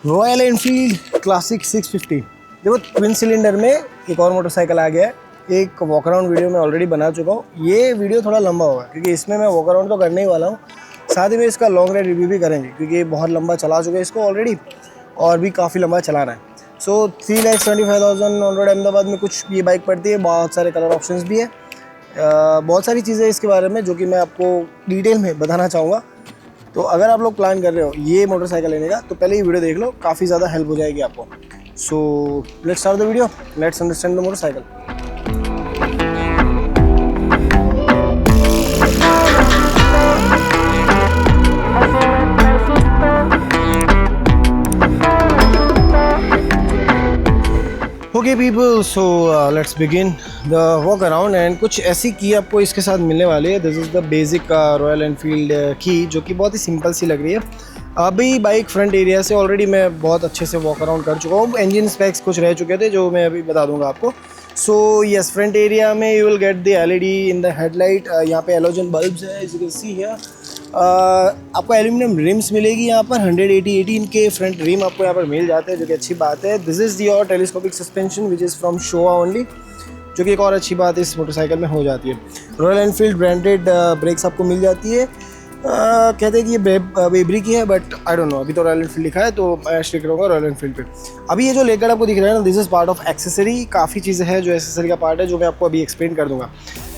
Royal Enfield classic 650। देखो twin cylinder में एक और मोटरसाइकिल आ गया है। एक वॉक अराउंड वीडियो मैं ऑलरेडी बना चुका हूँ। ये वीडियो थोड़ा लंबा होगा क्योंकि इसमें मैं वॉक अराउंड तो करने ही वाला हूँ, साथ ही में इसका लॉन्ग राइड रिव्यू भी करेंगे क्योंकि ये बहुत लंबा चला चुका है इसको ऑलरेडी और भी काफ़ी लंबा चलाना है। सो 3,75,000 ऑन रोड अहमदाबाद में कुछ ये बाइक पड़ती है। बहुत सारे कलर ऑप्शंस भी है, बहुत सारी चीज़ें इसके बारे में जो कि मैं आपको डिटेल में बताना चाहूँगा। तो अगर आप लोग प्लान कर रहे हो ये मोटरसाइकिल लेने का तो पहले ये वीडियो देख लो, काफ़ी ज़्यादा हेल्प हो जाएगी आपको। So let's start the video, let's understand the motorcycle. Okay people, so let's begin the walk around and कुछ ऐसी की आपको इसके साथ मिलने वाली है। This is the basic royal Enfield की, जो कि बहुत ही सिंपल सी लग रही है। अभी बाइक फ्रंट एरिया से ऑलरेडी मैं बहुत अच्छे से वॉक अराउंड कर चुका हूँ। इंजन स्पेक्स कुछ रह चुके थे जो मैं अभी बता दूंगा आपको। सो यस, फ्रंट एरिया में you will get the LED in the headlight. यहाँ पे एलोजन बल्ब्स है, as you can see here. आपको एल्यूमिनियम रिम्स मिलेगी यहाँ पर। 180-18 के फ्रंट रिम आपको यहाँ पर मिल जाते हैं, जो कि अच्छी बात है। This is your telescopic suspension which is from Showa only, जो कि एक और अच्छी बात इस मोटरसाइकिल में हो जाती है। रॉयल एनफील्ड ब्रांडेड ब्रेक्स आपको मिल जाती है। कहते हैं कि ये बेबरी की है, बट आई डोंट नो, अभी तो रॉयल एनफील्ड लिखा है तो मैं स्टिक रहूँगा रॉयल एनफील्ड पे। अभी ये जो लेकर आपको दिख रहा है ना, this is part of accessory. काफ़ी चीज़ें हैं जो एक्सेसरी का पार्ट है, जो मैं आपको अभी एक्सप्लेन कर दूंगा।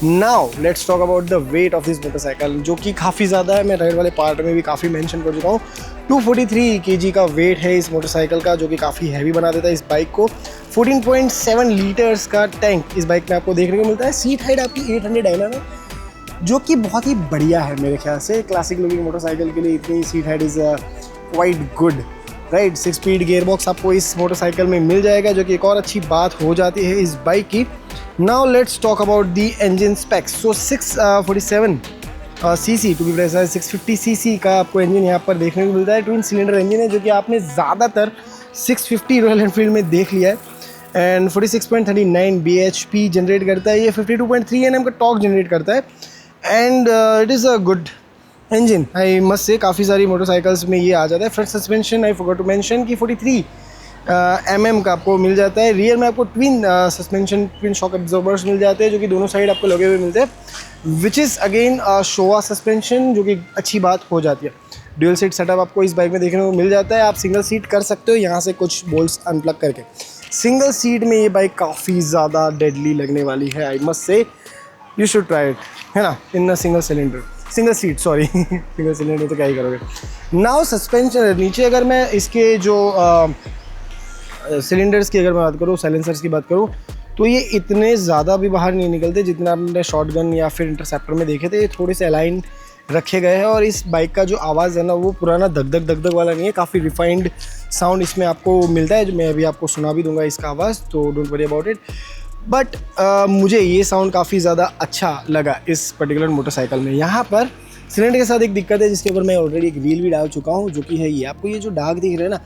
Now let's talk about the weight of this motorcycle, जो कि काफ़ी ज़्यादा है। मैं राइड वाले पार्ट में भी काफ़ी मेंशन कर चुका हूँ। 243 kg का वेट है इस मोटरसाइकिल का, जो कि काफ़ी हैवी बना देता है इस बाइक को। 14.7 लीटर्स का टैंक इस बाइक में आपको देखने को मिलता है। सीट हाइट आपकी 800 mm है, जो कि बहुत ही बढ़िया है मेरे ख्याल से। क्लासिक लुकिंग मोटरसाइकिल के लिए इतनी seat height is quite good, right. 6 speed gear box आपको इस मोटरसाइकिल में मिल जाएगा, जो कि एक और अच्छी बात हो जाती है इस बाइक की। Now let's talk about the engine specs. So 647 CC to be precise, 650 CC का आपको इंजन यहाँ पर देखने को मिलता है। ट्विन सिलेंडर इंजन है, जो कि आपने ज़्यादातर 650 रॉयल एनफील्ड में देख लिया है। एंड 46.39 bhp जनरेट करता है। ये 52.3 Nm का टॉर्क जनरेट करता है। And it is a good engine, I must say. काफ़ी सारी मोटरसाइकिल्स में ये आ जाता है। Front suspension I forgot to mention कि 43 mm का आपको मिल जाता है। रियर में आपको twin suspension, twin shock absorbers मिल जाते हैं, जो कि दोनों साइड आपको लगे हुए मिलते हैं, विच इज़ अगेन शोआ सस्पेंशन, जो कि अच्छी बात हो जाती है। ड्यूल सीट सेटअप आपको इस बाइक में देखने को मिल जाता है। आप सिंगल सीट कर सकते हो यहाँ से कुछ बोल्ट्स अनप्लग करके। सिंगल सीट में ये बाइक काफ़ी ज़्यादा डेडली लगने वाली है, आई मस्ट से। यू शुड ट्राई इट, है ना, in single seat, sorry single cylinder तो क्या ही करोगे। नाउ सस्पेंशन नीचे, अगर मैं इसके जो सिलेंडर्स की अगर मैं बात करूँ, साइलेंसर्स की बात करूँ, तो ये इतने ज़्यादा भी बाहर नहीं निकलते जितना आपने शॉटगन या फिर इंटरसेप्टर में देखे थे। ये थोड़े से अलाइन रखे गए हैं और इस बाइक का जो आवाज़ है ना, वो पुराना धक धक वाला नहीं है। काफ़ी रिफाइंड साउंड इसमें आपको मिलता है, जो मैं अभी आपको सुना भी दूंगा इसका आवाज़, तो don't worry about it. But मुझे ये साउंड काफ़ी ज़्यादा अच्छा लगा इस पर्टिकुलर मोटरसाइकिल में। यहाँ पर सिलेंडर के साथ एक दिक्कत है, जिसके ऊपर मैं ऑलरेडी एक रील भी डाल चुका हूँ, जो कि है ये। आपको ये जो दाग दिख रहे हैं ना,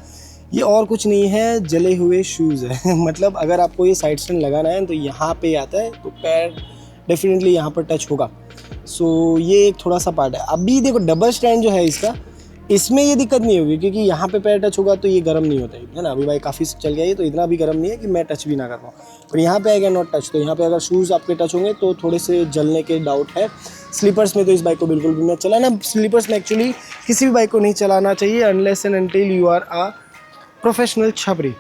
ये और कुछ नहीं है, जले हुए शूज़ है मतलब अगर आपको ये साइड स्टैंड लगाना है तो यहाँ पे आता है, तो पैर डेफिनेटली यहाँ पर टच होगा। सो ये एक थोड़ा सा पार्ट है। अभी देखो डबल स्टैंड जो है इसका, इसमें ये दिक्कत नहीं होगी क्योंकि यहाँ पे पैर टच होगा तो ये गर्म नहीं होता है ना। अभी बाइक काफ़ी चल गया है तो इतना भी गर्म नहीं है कि मैं टच भी ना कर पाऊँ। और यहाँ पे आएगा नॉट टच, तो यहाँ पे अगर शूज़ आपके टच होंगे तो थोड़े से जलने के डाउट है। स्लीपर्स में तो इस बाइक को बिल्कुल भी मत चलाना। स्लीपर्स में एक्चुअली किसी भी बाइक को नहीं चलाना चाहिए unless and until you are a professional छपरी।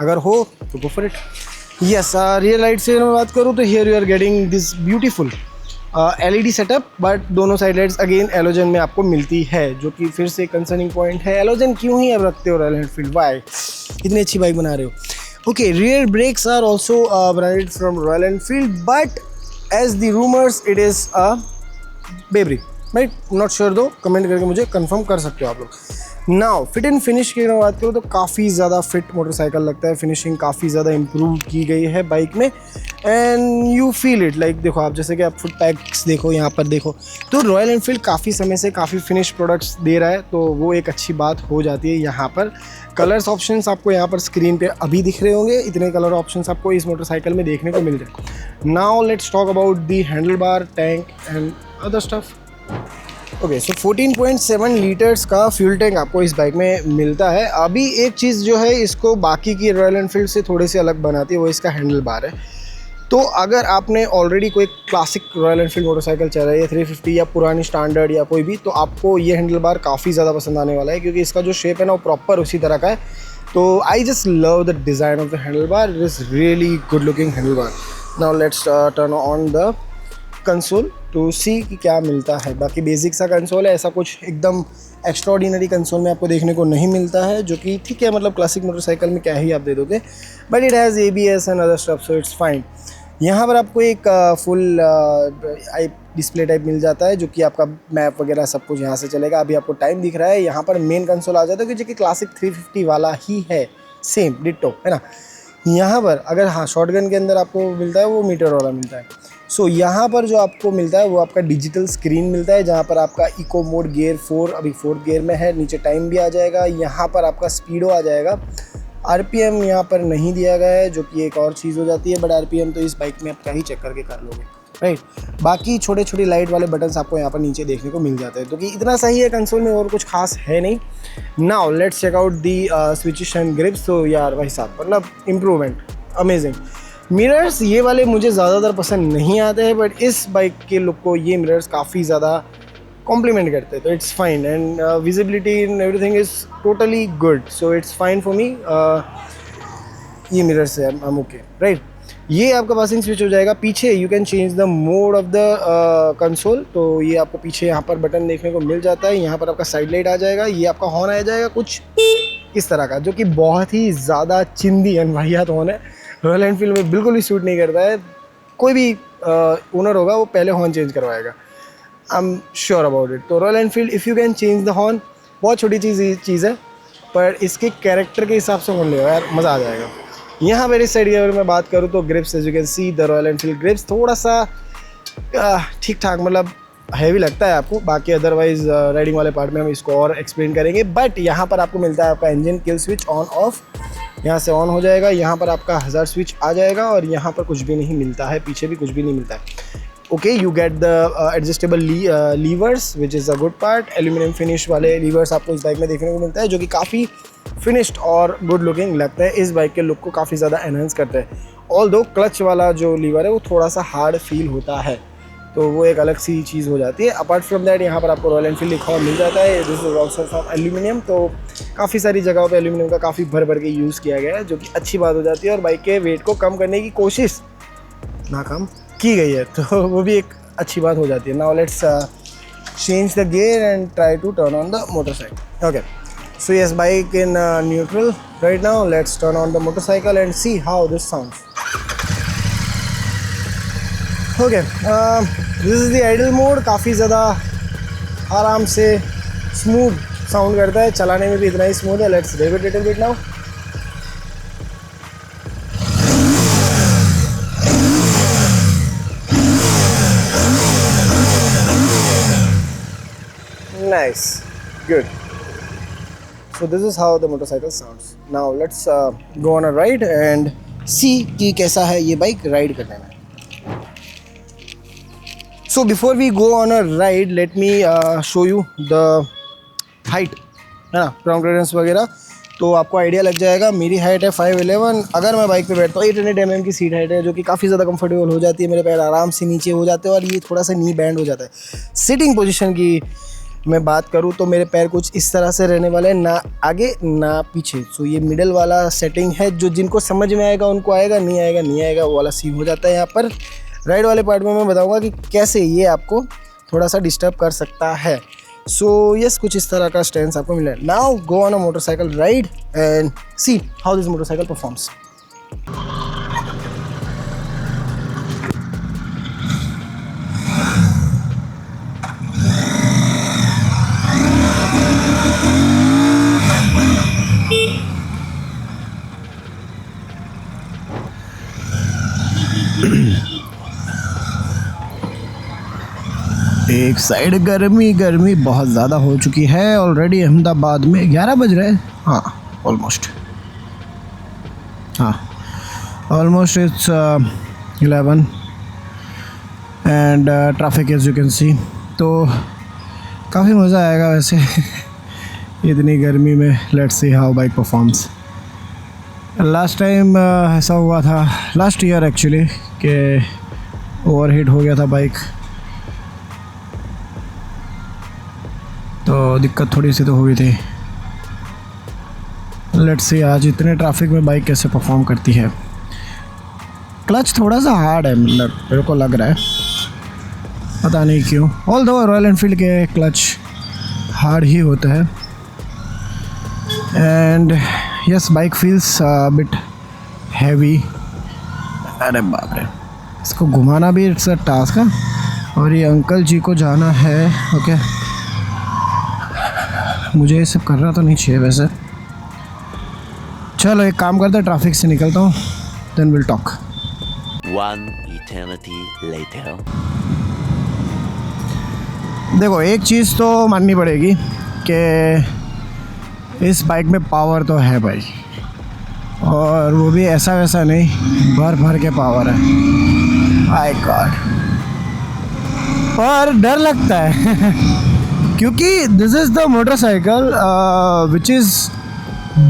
अगर हो तो go for it. Yes, rear light से मैं बात करूँ तो here you are getting this beautiful LED setup, but दोनों साइड लाइट्स अगेन एलोजन में आपको मिलती है, जो कि फिर से कंसर्निंग पॉइंट है। एलोजन क्यों ही अब रखते हो रॉयल एनफील्ड, वाई, इतनी अच्छी बाइक बना रहे हो। Okay, rear brakes are also branded from Royal Enfield, but as the rumours it is a Bybre, right. Not sure though, comment करके मुझे कंफर्म कर सकते हो आप लोग। नाउ फिट एंड फिनिश की अगर बात करूँ तो काफ़ी ज़्यादा फिट मोटरसाइकिल लगता है। फिनिशिंग काफ़ी ज़्यादा इम्प्रूव की गई है बाइक में, and you feel it. Like देखो आप, जैसे कि आप फुट पैक्स देखो, यहाँ पर देखो, तो रॉयल एनफील्ड काफ़ी समय से काफ़ी फिनिश प्रोडक्ट्स दे रहा है, तो वो एक अच्छी बात हो जाती है। यहाँ पर कलर्स ऑप्शंस आपको यहाँ पर स्क्रीन पे अभी दिख रहे होंगे। इतने कलर ऑप्शंस आपको इस मोटरसाइकिल में देखने को मिल रहे हैं। Now let's talk about the handle bar, tank and other stuff. Okay, so 14.7 litres का फ्यूल टैंक आपको इस बाइक में मिलता है। अभी एक चीज़ जो है इसको बाकी की रॉयल एनफील्ड से थोड़ी सी अलग बनाती है, वो इसका हैंडल बार है। तो अगर आपने ऑलरेडी कोई क्लासिक रॉयल एनफील्ड मोटरसाइकिल चला है या 350 या पुरानी स्टैंडर्ड या कोई भी, तो आपको ये हैंडल बार काफ़ी ज़्यादा पसंद आने वाला है, क्योंकि इसका जो शेप है ना वो प्रॉपर उसी तरह का है। तो I just love the design of the handle bar, it is really good looking handle bar. Now let's turn on the console to see कि क्या मिलता है। बाकी बेसिक सा कंसोल है, ऐसा कुछ एकदम एक्स्ट्राऑर्डिनरी कंसोल में आपको देखने को नहीं मिलता है, जो कि ठीक है, मतलब क्लासिक मोटरसाइकिल में क्या ही आप दे दोगे, but it has ABS and other stuff, so it's fine. यहाँ पर आपको एक फुल आई डिस्प्ले टाइप मिल जाता है, जो कि आपका मैप वगैरह सब कुछ यहाँ से चलेगा। अभी आपको टाइम दिख रहा है, यहाँ पर मेन कंसोल आ जाता है, जो कि क्लासिक 350 वाला ही है, सेम डिट्टो, है ना। यहाँ पर अगर हाँ शॉटगन के अंदर आपको मिलता है वो मीटर वाला मिलता है। सो यहाँ पर जो आपको मिलता है वो आपका डिजिटल स्क्रीन मिलता है, जहाँ पर आपका इको मोड गियर 4 अभी 4th गियर में है, नीचे टाइम भी आ जाएगा, यहाँ पर आपका स्पीडो आ जाएगा। RPM यहाँ पर नहीं दिया गया है, जो कि एक और चीज़ हो जाती है, बट RPM तो इस बाइक में आप क्या ही चेक करके कर लोगे, राइट। बाकी छोटे छोटे लाइट वाले बटन्स आपको यहाँ पर नीचे देखने को मिल जाते हैं, तो कि इतना सही है कंसोल में, और कुछ खास है नहीं। Now let's check out the switches and grips. तो यार भाई साहब, मतलब इम्प्रूवमेंट अमेजिंग। मिरर्स ये वाले मुझे ज़्यादातर पसंद नहीं आते हैं, बट इस बाइक के लुक को ये मिरर्स काफ़ी ज़्यादा कॉम्प्लीमेंट करते हैं, तो it's fine. And visibility in everything is totally good, so it's fine for me. ये मिरर से आई एम ओके, राइट। ये आपका पासिंग स्विच हो जाएगा। पीछे you can change the mode of the console, तो ये आपको पीछे यहाँ पर बटन देखने को मिल जाता है। यहाँ पर आपका साइड लाइट आ जाएगा, ये आपका हॉर्न आ जाएगा कुछ इस तरह का, जो कि बहुत ही ज़्यादा चिंदी अनवाहियात हॉर्न है, रॉयल एनफील्ड में बिल्कुल भी सूट नहीं करता है। कोई भी ओनर होगा वो पहले हॉर्न चेंज करवाएगा, I am sure about it. तो Royal Enfield if you can change the horn, बहुत छोटी चीज़ है, पर इसके कैरेक्टर के हिसाब से हॉर्न लेगा यार, मज़ा आ जाएगा। यहाँ पर इस साइड की अगर मैं बात करूँ तो grips, as you can see the Royal Enfield grips थोड़ा सा ठीक ठाक, मतलब हैवी लगता है आपको। बाकी अदरवाइज राइडिंग वाले पार्ट में हम इसको और एक्सप्लेन करेंगे। बट यहाँ पर आपको मिलता है आपका engine kill switch on off, यहाँ से ऑन हो जाएगा। यहाँ पर आपका हज़ार स्विच आ जाएगा, और यहाँ पर कुछ भी नहीं मिलता है, पीछे भी कुछ भी नहीं मिलता है। Okay, you get the adjustable levers which is a good part. Aluminium finish वाले लीवर्स आपको इस बाइक में देखने को मिलता है, जो कि काफ़ी फिनिश्ड और गुड लुकिंग लगता है, इस बाइक के लुक को काफ़ी ज़्यादा एनहांस करते हैं। ऑल्दो क्लच वाला जो लीवर है वो थोड़ा सा हार्ड फील होता है, तो वो एक अलग सी चीज़ हो जाती है। अपार्ट फ्रॉम दैट यहाँ पर आपको रॉयल एनफील्ड लिखा हुआ मिल जाता है, this is also from aluminium. तो काफ़ी सारी जगहों पे एल्यूमिनियम का काफ़ी भर के यूज़ किया गया है, जो कि अच्छी बात हो जाती है, और बाइक के वेट को कम करने की कोशिश नाकाम की गई है, तो वो भी एक अच्छी बात हो जाती है। Now let's change the gear and try to turn on the motorcycle. Okay, so yes, bike in neutral right now. Let's turn on the motorcycle and see how this sounds. Okay, this is the idle mode. काफ़ी ज़्यादा आराम से smooth sound करता है, चलाने में भी इतना ही स्मूथ है। Let's rev it little bit now. Nice, good. So this is how the motorcycle sounds. Now let's go on a ride and see कि कैसा है ये बाइक राइड करने में। So before we go on a ride, let me show you the height, है ना, ground clearance वगैरह, तो आपको आइडिया लग जाएगा। मेरी हाइट है 5'11". अगर मैं बाइक पे बैठता हूँ 800 mm की सीट हाइट है, जो कि काफ़ी ज़्यादा कंफर्टेबल हो जाती है, मेरे पैर आराम से नीचे हो जाते हैं, और ये थोड़ा सा नी बैंड हो जाता है। सिटिंग पोजीशन की मैं बात करूँ तो मेरे पैर कुछ इस तरह से रहने वाले हैं, ना आगे ना पीछे। सो ये मिडल वाला सेटिंग है, जो जिनको समझ में आएगा उनको आएगा, नहीं आएगा नहीं आएगा, वो वाला सीन हो जाता है। यहाँ पर राइड वाले पार्ट में मैं बताऊँगा कि कैसे ये आपको थोड़ा सा डिस्टर्ब कर सकता है। सो यस, कुछ इस तरह का स्टैंड आपको मिला है। Now go on a motorcycle ride and see how this motorcycle performs. एक साइड गर्मी बहुत ज़्यादा हो चुकी है ऑलरेडी। अहमदाबाद में 11 बज रहे हैं, हाँ ऑलमोस्ट, हाँ almost it's 11 and traffic as you can see. तो काफ़ी मज़ा आएगा वैसे इतनी गर्मी में। Let's see how bike performs. Last time ऐसा हुआ था, लास्ट ईयर एक्चुअली, कि ओवरहीट हो गया था बाइक, तो दिक्कत थोड़ी सी तो हुई थी। लेट्स सी आज इतने ट्रैफिक में बाइक कैसे परफॉर्म करती है। क्लच थोड़ा सा हार्ड है, मतलब मेरे को लग रहा है, पता नहीं क्यों। ऑल्दो रॉयल एनफील्ड के क्लच हार्ड ही होता है। And yes, bike feels bit heavy. अरे बाप रे, इसको घुमाना भी इट्स अ टास्क है। और ये अंकल जी को जाना है, ओके। मुझे ये सब करना तो नहीं चाहिए वैसे। चलो एक काम करते हैं, ट्रैफिक से निकलता हूँ, then will talk. One eternity later. देखो एक चीज़ तो माननी पड़ेगी कि इस बाइक में पावर तो है भाई, और वो भी ऐसा वैसा नहीं, भर भर के पावर है। माय गॉड, पर डर लगता है क्योंकि this is the motorcycle which is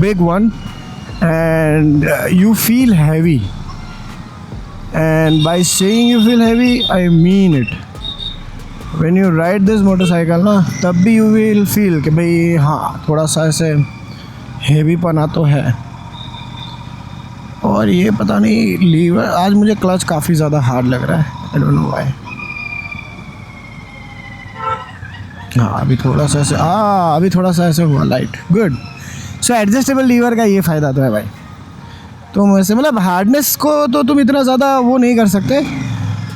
big one and you feel heavy, and by saying you feel heavy I mean it. when you ride this motorcycle ना, तब भी you will feel कि भाई हाँ थोड़ा सा ऐसे हेवी पना तो है। और ये पता नहीं लीवर, आज मुझे क्लच काफ़ी ज़्यादा हार्ड लग रहा है, I don't know why। हाँ अभी थोड़ा सा ऐसे, अभी थोड़ा सा ऐसे हुआ लाइट, गुड। सो एडजस्टेबल लीवर का ये फ़ायदा तो है भाई। तो वैसे मतलब हार्डनेस को तो तुम इतना ज़्यादा वो नहीं कर सकते,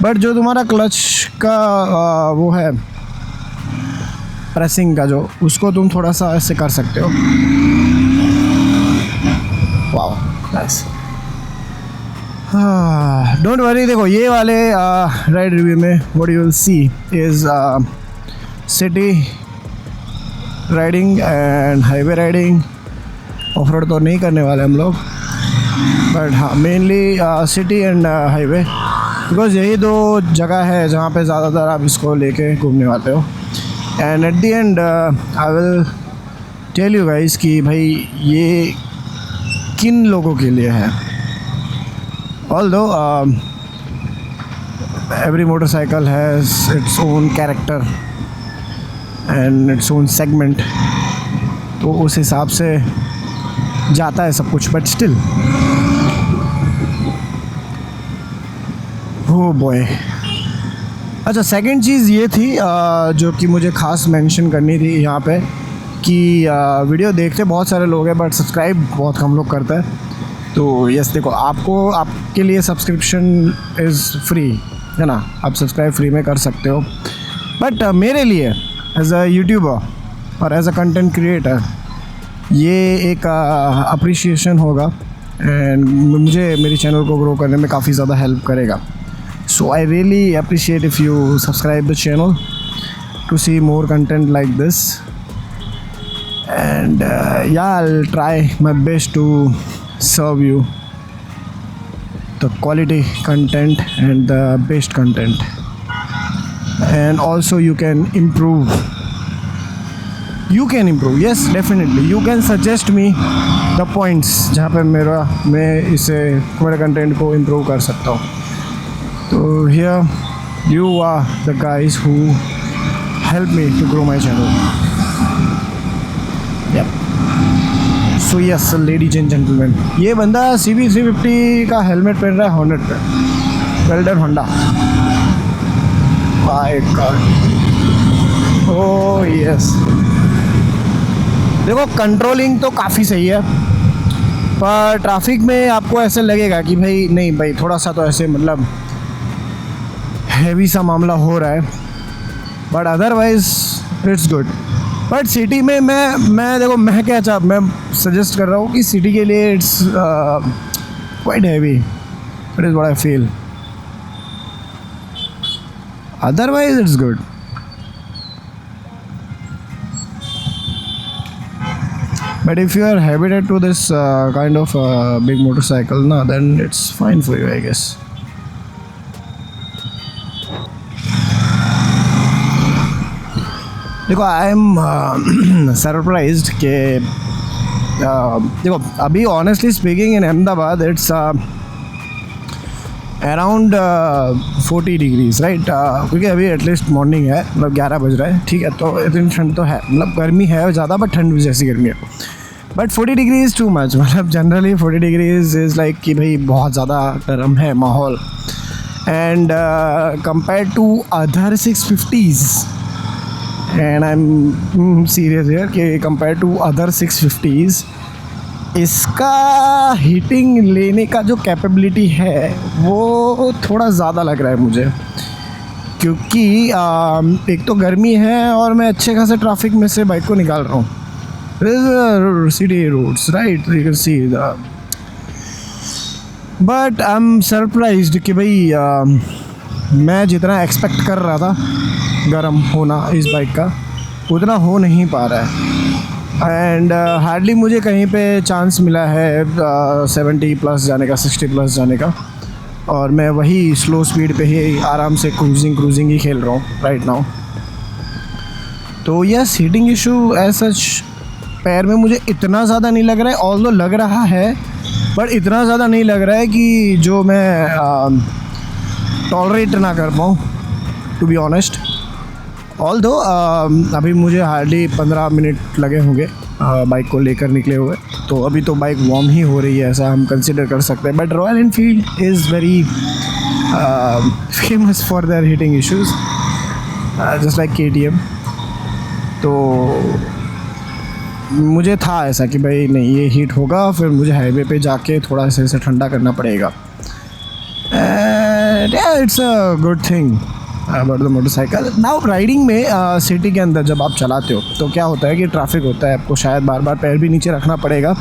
बट जो तुम्हारा क्लच का वो है प्रेसिंग का, जो उसको तुम थोड़ा सा ऐसे कर सकते हो। Wow nice. डोंट वरी, देखो ये वाले राइड रिव्यू में what you will see is city riding and highway riding. Of road तो नहीं करने वाले हम लोग, बट हाँ mainly city and highway, because यही दो जगह है जहाँ पे ज़्यादातर आप इसको लेके घूमने वाले हो। And at the end I will tell you guys कि भाई ये किन लोगों के लिए है। Although every motorcycle has its own character and its own segment, तो उस हिसाब से जाता है सब कुछ, बट स्टिल हो बॉय। अच्छा सेकंड चीज़ ये थी जो कि मुझे ख़ास मेंशन करनी थी यहाँ पे, कि वीडियो देखते बहुत सारे लोग हैं बट सब्सक्राइब बहुत कम लोग करते हैं। तो यस देखो, आपको आपके लिए सब्सक्रिप्शन इज़ फ्री है ना, आप सब्सक्राइब फ्री में कर सकते हो। बट मेरे लिए एज अ यूट्यूबर और एज अ कंटेंट क्रिएटर ये एक अप्रिशिएशन होगा एंड मुझे मेरी चैनल को ग्रो करने में काफ़ी ज़्यादा हेल्प करेगा। So I really appreciate if you subscribe the channel to see more content like this. And yeah, I'll try my best to serve you the quality content and the best content, and also you can improve, yes definitely you can suggest me the points जहाँ पे मैं मेरे content को improve कर सकता हूँ। तो here you are the guys who help me to grow my channel. Yep. So yes ladies and gentlemen, ये बंदा CB350 का हेलमेट पहन रहा है हॉर्नेट पे, well done Honda. My god, oh yes. देखो कंट्रोलिंग तो काफ़ी सही है, पर ट्रैफिक में आपको ऐसे लगेगा कि भाई नहीं भाई थोड़ा सा तो ऐसे मतलब हैवी सा मामला हो रहा है, but otherwise it's good. But city में मैं देखो मैं सजेस्ट कर रहा हूँ कि सिटी के लिए it's quite heavy, that is what I feel. Otherwise it's good. But if you are habituated to this kind of big motorcycle, then it's fine for you, I guess. देखो आई am surprised कि देखो अभी honestly speaking in Ahmedabad it's around 40 degrees right, क्योंकि अभी at least morning है, मतलब 11 बज रहा है, ठीक है। तो इतनी ठंड तो है, मतलब गर्मी है ज़्यादा, बट ठंड भी जैसी गर्मी है। But 40 degree is too much, मतलब जनरली 40 डिग्रीज इज़ लाइक कि भाई बहुत ज़्यादा गर्म है माहौल। And compare to other 650s, and I am serious here कि कंपेयर टू अदर 650s इसका हीटिंग लेने का जो कैपेबिलिटी है वो थोड़ा ज़्यादा लग रहा है मुझे, क्योंकि एक तो गर्मी है और मैं अच्छे खासे ट्रैफिक में से बाइक को निकाल रहा हूँ। City roads right, you can see the, but I am surprised कि भाई मैं जितना एक्सपेक्ट कर रहा था गर्म होना इस बाइक का, उतना हो नहीं पा रहा है। एंड हार्डली मुझे कहीं पे चांस मिला है 70 प्लस जाने का, 60 प्लस जाने का, और मैं वही स्लो स्पीड पे ही आराम से क्रूजिंग ही खेल रहा हूँ राइट नाउ। तो yes, heating issue as such पैर में मुझे इतना ज़्यादा नहीं लग रहा है, ऑल्दो लग रहा है, बट इतना ज़्यादा नहीं लग रहा है कि जो मैं टॉलरेट ना कर पाऊँ, टू बी ऑनेस्ट। ऑल्दो अभी मुझे हार्डली 15 मिनट लगे होंगे बाइक को लेकर निकले हुए, तो अभी तो बाइक वार्म ही हो रही है, ऐसा हम कंसिडर कर सकते हैं। But royal Enfield is very famous for their heating issues, just like KTM। तो मुझे था ऐसा कि भाई नहीं, ये हीट होगा, फिर मुझे हाईवे पे जाके थोड़ा सा इसे ठंडा करना पड़ेगा। It's a good thing about the motorcycle. Now riding में सिटी के अंदर जब आप चलाते हो तो क्या होता है कि ट्रैफिक होता है, आपको शायद बार बार पैर भी नीचे रखना पड़ेगा।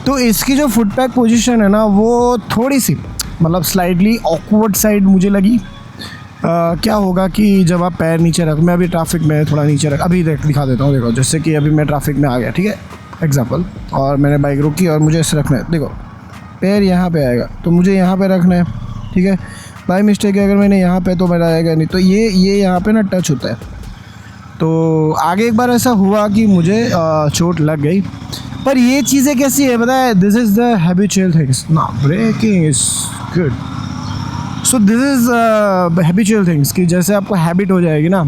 तो इसकी जो फुट पैक पोजीशन है ना, वो थोड़ी सी मतलब स्लाइडली ऑकवर्ड साइड मुझे लगी। क्या होगा कि जब आप पैर नीचे रख, मैं अभी ट्रैफिक में थोड़ा नीचे रख, अभी दिखा देता हूँ। देखो जैसे कि अभी मैं ट्रैफिक में आ गया, ठीक है, एग्जाम्पल, और मैंने बाइक रोकी और मुझे ऐसे रखना है। देखो पैर यहाँ पे आएगा, तो मुझे यहाँ पे रखना है, ठीक है। बाई मिस्टेक अगर मैंने यहाँ पे, तो मेरा आएगा नहीं, तो ये यहाँ पे ना टच होता है। तो आगे एक बार ऐसा हुआ कि मुझे चोट लग गई। पर ये चीज़ें कैसी है पता है, this is the habitual things ना, braking is good. So this is habitual things कि जैसे आपको हैबिट हो जाएगी ना,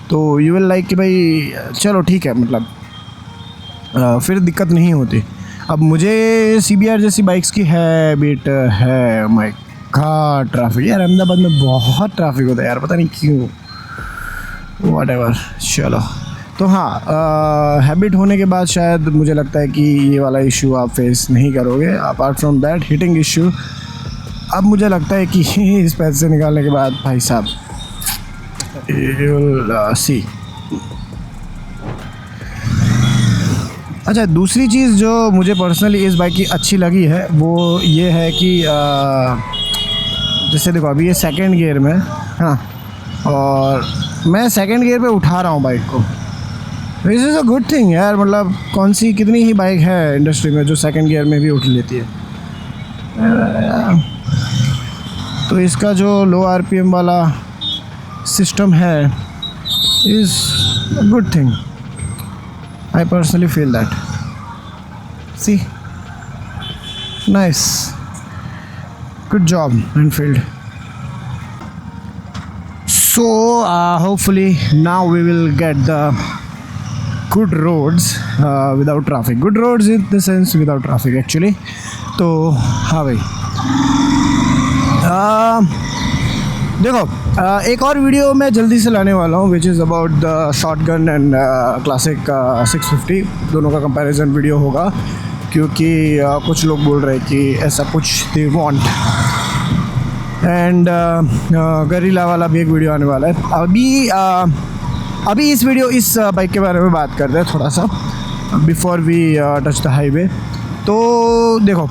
तो यू विल लाइक कि भाई चलो ठीक है, मतलब फिर दिक्कत नहीं होती। अब मुझे CBR जैसी बाइक्स की हैबिट है, माय गॉड ट्रैफिक यार, अहमदाबाद में बहुत ट्रैफिक होता है यार, पता नहीं क्यों, व्हाटएवर। चलो, तो हाँ, हैबिट होने के बाद शायद मुझे लगता है कि ये वाला इशू आप फेस नहीं करोगे। Apart from that heating issue, अब मुझे लगता है कि इस पैसे निकालने के बाद भाई साहब यू विल सी। अच्छा, दूसरी चीज़ जो मुझे पर्सनली इस बाइक की अच्छी लगी है वो ये है कि जैसे देखो अभी ये सेकंड गियर में, हाँ, और मैं सेकंड गियर पे उठा रहा हूँ बाइक को। This is a good thing यार, मतलब कौन सी कितनी ही बाइक है इंडस्ट्री में जो सेकंड गियर में भी उठ लेती है। तो इसका जो लो RPM वाला सिस्टम है is a good thing, I personally feel that. See, nice, good job Enfield. So hopefully now we will get the good roads without traffic. Good roads in the sense without traffic actually. तो हाँ भाई, देखो एक और video मैं जल्दी से लाने वाला हूँ which is about the shotgun and classic 650, दोनों का कंपैरिजन वीडियो होगा, क्योंकि कुछ लोग बोल रहे हैं कि ऐसा कुछ दे वांट। एंड गरिल्ला वाला भी एक वीडियो आने वाला है। अभी इस बाइक के बारे में बात करते हैं थोड़ा सा before we touch the highway. तो देखो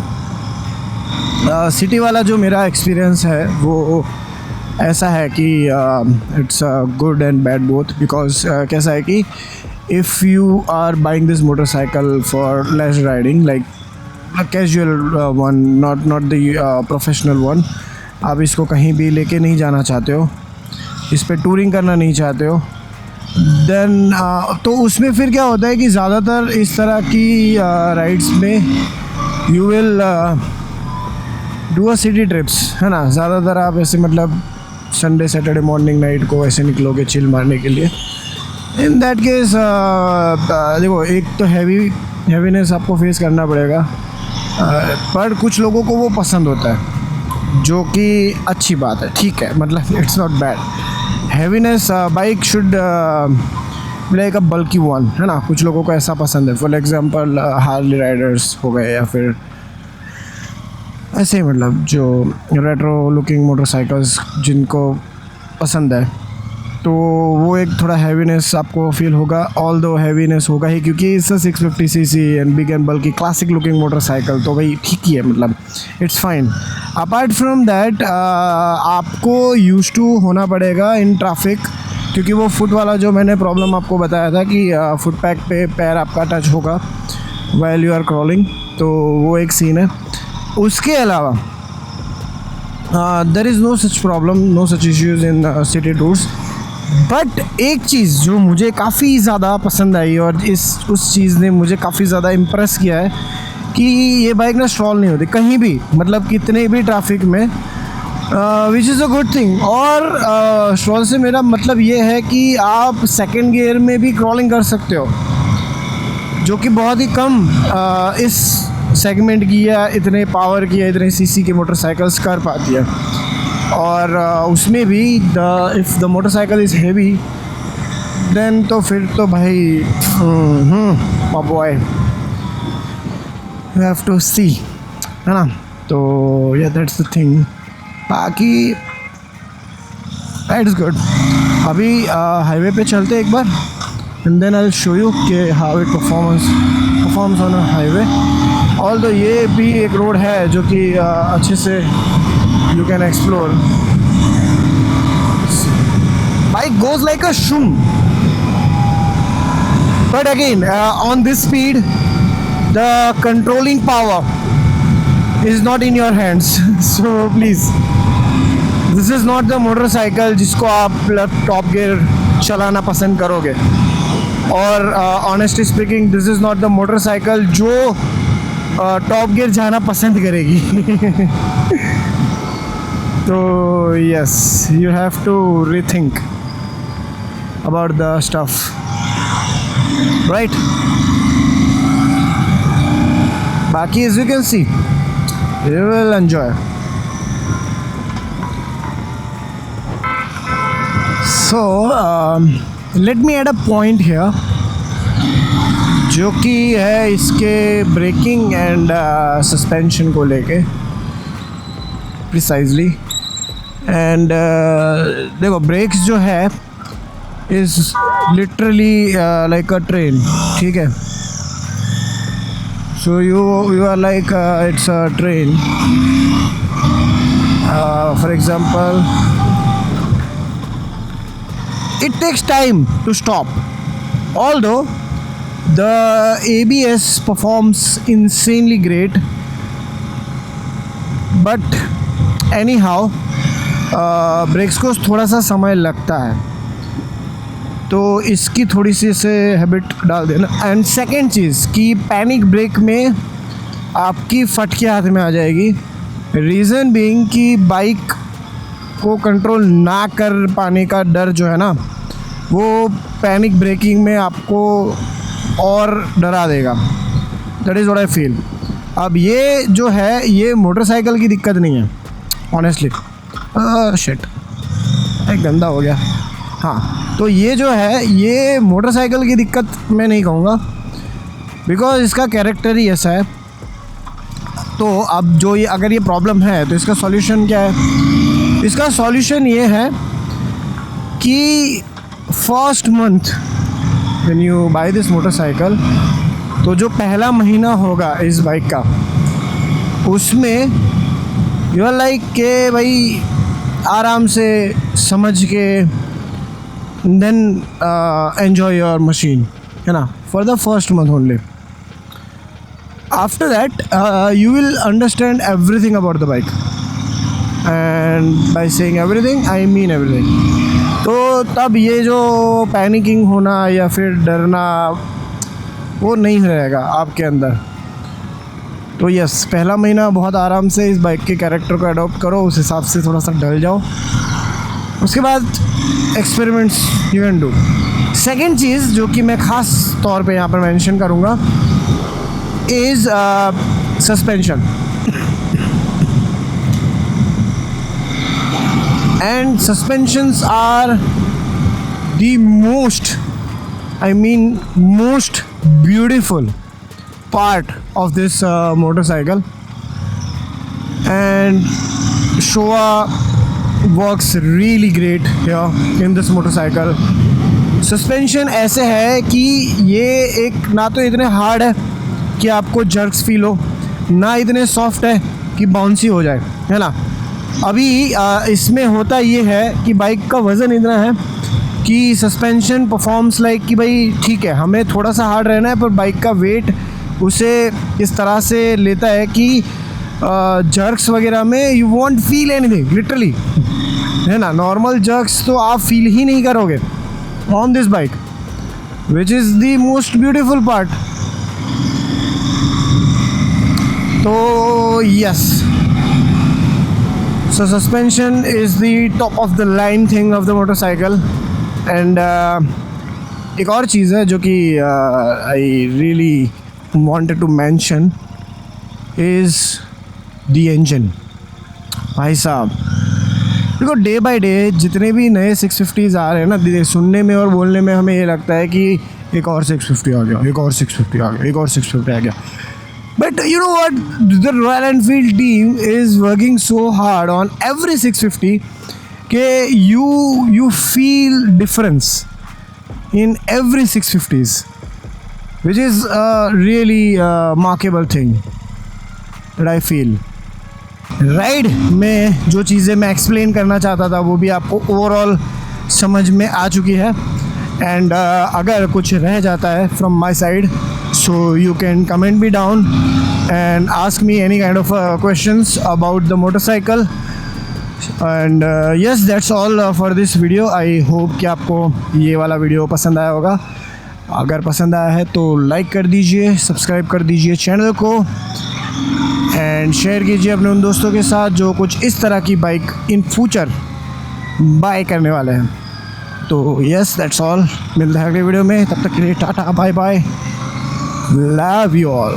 सिटी वाला जो मेरा एक्सपीरियंस है वो ऐसा है कि it's good and bad both, because कैसा है कि if you are buying this motorcycle for less riding, like casual one, not the professional one, आप इसको कहीं भी लेके नहीं जाना चाहते हो, इस पर टूरिंग करना नहीं चाहते हो, देन तो उसमें फिर क्या होता है कि ज़्यादातर इस तरह की राइड्स में you will do a city trips, है ना। ज़्यादातर आप ऐसे मतलब संडे सैटरडे मॉर्निंग नाइट को ऐसे निकलोगे चिल मारने के लिए। इन दैट केस देखो, एक तो हैवीनेस आपको फेस करना पड़ेगा, पर कुछ लोगों को वो पसंद होता है, जो कि अच्छी बात है, ठीक है, मतलब it's not bad. Heaviness bike should like a bulky one, है ना। कुछ लोगों को ऐसा पसंद है, फॉर एग्जांपल हार्ली राइडर्स हो गए, या फिर ऐसे ही मतलब जो रेट्रो लुकिंग मोटरसाइकिल्स जिनको पसंद है, तो वो एक थोड़ा हैवीनेस आपको फील होगा। ऑल दो हैवीनेस होगा ही, क्योंकि it's 650 CC and big and बल्कि क्लासिक लुकिंग मोटरसाइकिल, तो भाई ठीक ही है, मतलब it's fine. Apart from that आपको यूज टू होना पड़ेगा इन ट्रैफिक, क्योंकि वो फुट वाला जो मैंने प्रॉब्लम आपको बताया था कि फुट पैक पे पैर आपका टच होगा व्हाइल यू आर क्रॉलिंग, तो वो एक सीन है। उसके अलावा there is no such problem, no such issues in city tours. But एक चीज़ जो मुझे काफ़ी ज़्यादा पसंद आई और उस चीज़ ने मुझे काफ़ी ज़्यादा इम्प्रेस किया है कि ये बाइक ना स्टॉल नहीं होती कहीं भी, मतलब कितने भी ट्रैफिक में, which is a good thing. और स्टॉल से मेरा मतलब ये है कि आप सेकेंड गियर में भी क्रॉलिंग कर सकते हो, जो कि बहुत ही कम इस सेगमेंट की या इतने पावर की या इतने सीसी की मोटरसाइकिल्स कर पाती है। और उसमें भी if the motorcycle is heavy then तो फिर तो भाई my boy you have to see, है ना। तो या दैट्स द थिंग, बाकी दैट इज़ गुड। अभी हाईवे पे चलते एक बार and then I will show you कि how it performs on a highway. Although ये भी एक रोड है जो कि अच्छे से you can explore. Bike goes like a shroom, but again on this speed the controlling power is not in your hands. So please, this is not the motorcycle जिसको आप टॉप गियर चलाना पसंद करोगे, और honestly speaking this is not the motorcycle जो top gear जाना पसंद करेगी। तो yes, you have to rethink about the stuff, right? Baki, as you can see, you will enjoy. So let me add a point here, जो कि है इसके breaking and suspension को लेके प्रिसाइजली। एंड देखो, ब्रेक्स जो है is literally like a train, ठीक है। So you are like it's a train. For example, it takes time to stop, although the ABS performs insanely great, but anyhow brakes को थोड़ा सा समय लगता है, तो इसकी थोड़ी सी इसे हैबिट डाल देना। एंड सेकेंड चीज़ कि पैनिक ब्रेक में आपकी फट के हाथ में आ जाएगी, रीज़न बीइंग कि बाइक को कंट्रोल ना कर पाने का डर जो है ना, वो पैनिक ब्रेकिंग में आपको और डरा देगा। That is what I feel. अब ये जो है, ये मोटरसाइकिल की दिक्कत नहीं है ऑनेस्टली। शिट, एक गंदा हो गया। हाँ, तो ये जो है, ये मोटरसाइकिल की दिक्कत मैं नहीं कहूँगा, बिकॉज इसका कैरेक्टर ही ऐसा है। तो अब जो ये, अगर ये प्रॉब्लम है तो इसका सॉल्यूशन क्या है? इसका सॉल्यूशन ये है कि first month when you buy this motorcycle, तो जो पहला महीना होगा इस बाइक का, उसमें यू आर लाइक के भाई आराम से समझ के देन एन्जॉय योर मशीन, है ना, for the first month only. After that, you will understand everything about the bike, and by saying everything, I mean everything. तो तब ये जो पैनिकिंग होना या फिर डरना वो नहीं रहेगा आपके अंदर। तो यस, पहला महीना बहुत आराम से इस बाइक के कैरेक्टर को अडॉप्ट करो, उस हिसाब से थोड़ा सा ढल जाओ, उसके बाद experiments you can do. Second चीज़ जो कि मैं ख़ास तौर पे यहाँ पर मेंशन करूँगा is suspension. And suspensions are the most beautiful part of this motorcycle, and Showa works really great here in this motorcycle. Suspension ऐसे है कि ये एक ना तो इतने हार्ड है कि आपको जर्क्स फील हो, ना इतने सॉफ्ट है कि बाउंसी हो जाए, है ना। अभी इसमें होता ये है कि बाइक का वज़न इतना है कि सस्पेंशन परफॉर्म्स लाइक कि भाई ठीक है, हमें थोड़ा सा हार्ड रहना है, पर बाइक का वेट उसे इस तरह से लेता है कि जर्क्स वगैरह में you want feel anything literally, है ना। नॉर्मल जर्क्स तो आप फील ही नहीं करोगे on this bike, which is the most beautiful part. तो yes, so suspension is the top of the line thing of the motorcycle, and एक और चीज़ है जो कि I really wanted to mention is the engine। भाई साहब देखो, day by day जितने भी नए 650s आ रहे हैं ना, सुनने में और बोलने में हमें ये लगता है कि एक और 650 आ गया, एक और 650 आ गया, एक और 650 आ गया। But you know what? The Royal Enfield team is working so hard on every 650 that you feel difference in every 650s, which is a really remarkable thing that I feel. Ride में जो चीज़ें मैं explain करना चाहता था वो भी आपको ओवरऑल समझ में आ चुकी है, एंड अगर कुछ रह जाता है from my side, so you can comment me down and ask me any kind of questions about the motorcycle, and yes, that's all for this video. I hope कि आपको ये वाला वीडियो पसंद आया होगा। अगर पसंद आया है तो लाइक कर दीजिए, सब्सक्राइब कर दीजिए चैनल को, एंड शेयर कीजिए अपने उन दोस्तों के साथ जो कुछ इस तरह की बाइक इन फ्यूचर बाय करने वाले हैं। तो यस, दैट्स ऑल। मिलते हैं अगले वीडियो में, तब तक के लिए tata bye bye, love you all।